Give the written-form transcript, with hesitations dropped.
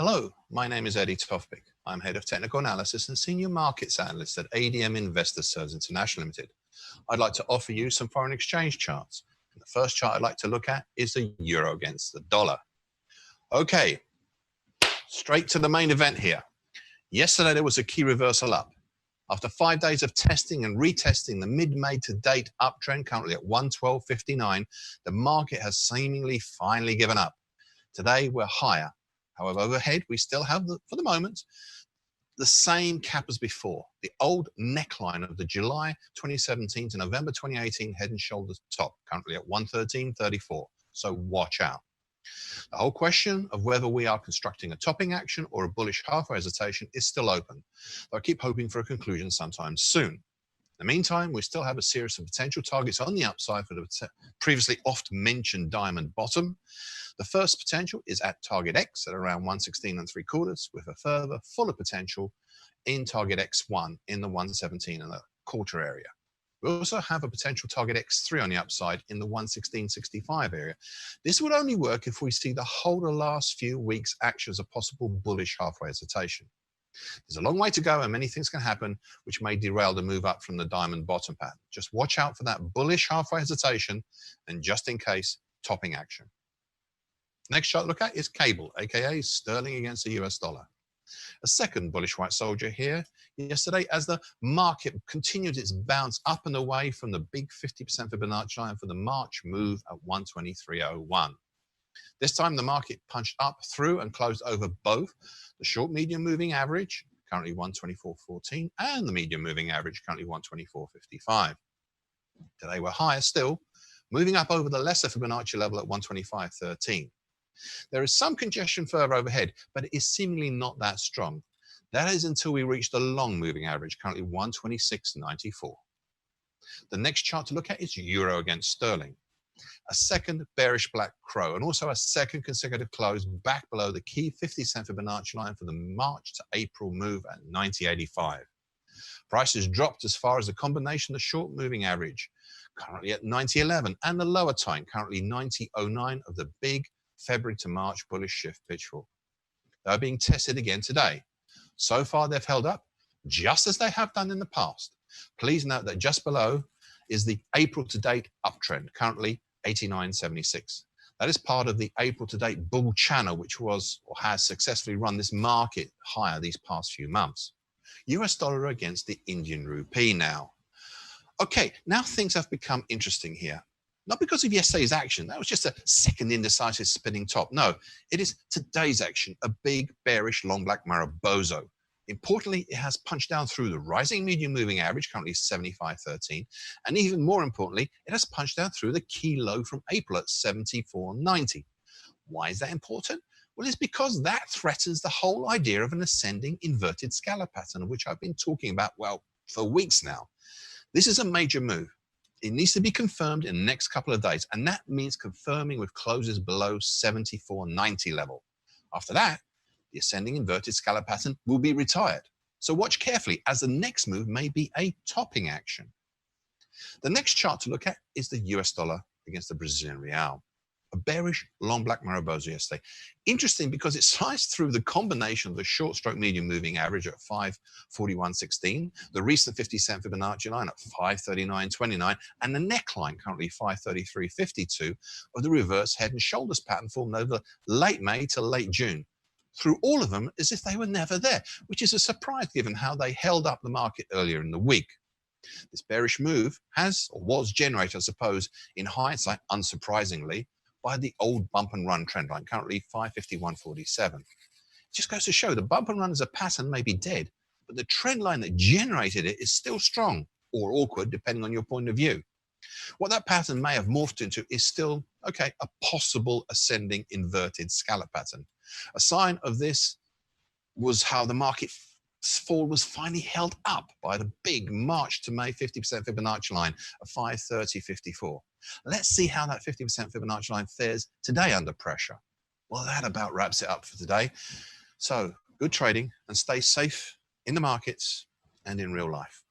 Hello, my name is Tofpik. I'm Head of Technical Analysis and Senior Markets Analyst at ADM Investor Services International Limited. I'd like to offer you some foreign exchange charts. The first chart I'd like to look at is the euro against the dollar. Okay, straight to the main event here. Yesterday there was a key reversal up. After 5 days of testing and retesting the mid-May to date uptrend, currently at 112.59, the market has seemingly finally given up. Today we're higher. However, overhead we still have, for the moment, the same cap as before. The old neckline of the July 2017 to November 2018 head and shoulders top, currently at 113.34. So watch out. The whole question of whether we are constructing a topping action or a bullish halfway hesitation is still open, though I keep hoping for a conclusion sometime soon. In the meantime, we still have a series of potential targets on the upside for the previously oft-mentioned diamond bottom. The first potential is at target X at around 116.75, with a further fuller potential in target X1 in the 117.25 area. We also have a potential target X3 on the upside in the 116.65 area. This would only work if we see the whole of the last few weeks act as a possible bullish halfway hesitation. There's a long way to go and many things can happen which may derail the move up from the diamond bottom pattern. Just watch out for that bullish halfway hesitation and just in case, topping action. Next chart to look at is cable, aka sterling against the US dollar. A second bullish white soldier here yesterday as the market continued its bounce up and away from the big 50% Fibonacci line for the March move at 123.01. This time the market punched up through and closed over both the short medium moving average, currently 124.14, and the medium moving average, currently 124.55. Today we're higher still, moving up over the lesser Fibonacci level at 125.13. There is some congestion further overhead, but it is seemingly not that strong. That is until we reach the long moving average, currently 126.94. The next chart to look at is euro against sterling. A second bearish black crow and also a second consecutive close back below the key 50-cent Fibonacci line for the March to April move at 90.85. Prices dropped as far as the combination of the short moving average, currently at 90.11, and the lower time, currently 90.09 of the big February to March bullish shift pitchfork. They are being tested again today. So far they've held up just as they have done in the past. Please note that just below is the April to date uptrend, currently 89.76. That is part of the April to date bull channel, which was or has successfully run this market higher these past few months. US dollar against the Indian rupee now. Okay, now things have become interesting here. Not because of yesterday's action, that was just a second indecisive spinning top. No, it is today's action, a big bearish long black Maribozo. Importantly, it has punched down through the rising medium moving average, currently 75.13, and even more importantly, it has punched down through the key low from April at 74.90. Why is that important? Well, it's because that threatens the whole idea of an ascending inverted scallop pattern, of which I've been talking about, well, for weeks now. This is a major move. It needs to be confirmed in the next couple of days, and that means confirming with closes below 74.90 level. After that, the ascending inverted scallop pattern will be retired. So watch carefully as the next move may be a topping action. The next chart to look at is the US dollar against the Brazilian real. A bearish long black Maribozo yesterday. Interesting because it sliced through the combination of the short stroke medium moving average at 541.16, the recent 50-cent Fibonacci line at 539.29, and the neckline currently 533.52 of the reverse head and shoulders pattern formed over late May to late June. Through all of them as if they were never there, which is a surprise given how they held up the market earlier in the week. This bearish move has, or was generated, I suppose, in hindsight, unsurprisingly, by the old bump and run trend line, currently 551.47. It just goes to show the bump and run as a pattern may be dead, but the trend line that generated it is still strong, or awkward, depending on your point of view. What that pattern may have morphed into is still, okay, a possible ascending inverted scallop pattern. A sign of this was how the market fall was finally held up by the big March to May 50% Fibonacci line of 530.54. Let's see how that 50% Fibonacci line fares today under pressure. Well, that about wraps it up for today. So good trading and stay safe in the markets and in real life.